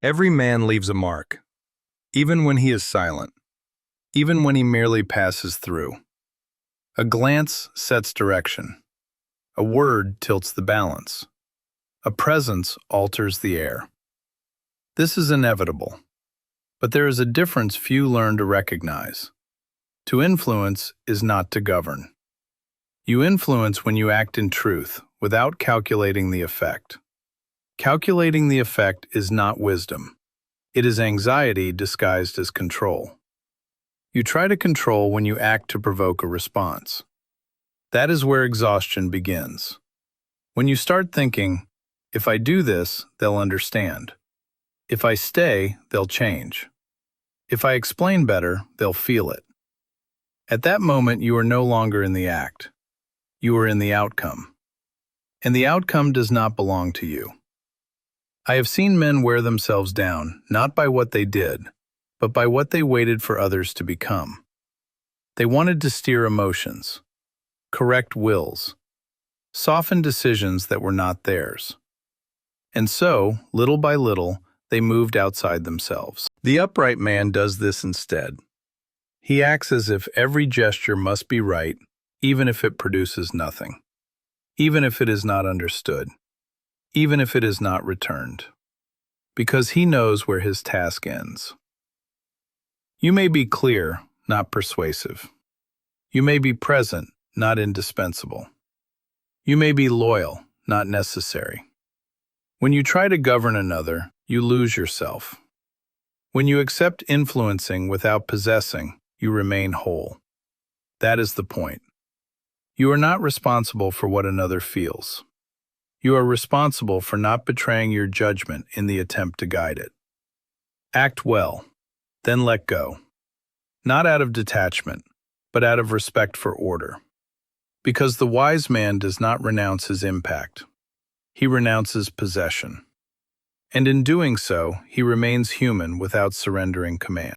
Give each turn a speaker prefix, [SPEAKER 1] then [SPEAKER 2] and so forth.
[SPEAKER 1] Every man leaves a mark, even when he is silent, even when he merely passes through. A glance sets direction. A word tilts the balance. A presence alters the air. This is inevitable, but there is a difference few learn to recognize. To influence is not to govern. You influence when you act in truth, without calculating the effect. Calculating the effect is not wisdom. It is anxiety disguised as control. You try to control when you act to provoke a response. That is where exhaustion begins. When you start thinking, if I do this, they'll understand. If I stay, they'll change. If I explain better, they'll feel it. At that moment, you are no longer in the act. You are in the outcome. And the outcome does not belong to you. I have seen men wear themselves down, not by what they did, but by what they waited for others to become. They wanted to steer emotions, correct wills, soften decisions that were not theirs. And so, little by little, they moved outside themselves. The upright man does this instead. He acts as if every gesture must be right, even if it produces nothing, even if it is not understood, even if it is not returned, because he knows where his task ends. You may be clear, not persuasive. You may be present, not indispensable. You may be loyal, not necessary. When you try to govern another, you lose yourself. When you accept influencing without possessing, you remain whole. That is the point. You are not responsible for what another feels. You are responsible for not betraying your judgment in the attempt to guide it. Act well, then let go. Not out of detachment, but out of respect for order. Because the wise man does not renounce his impact. He renounces possession. And in doing so, he remains human without surrendering command.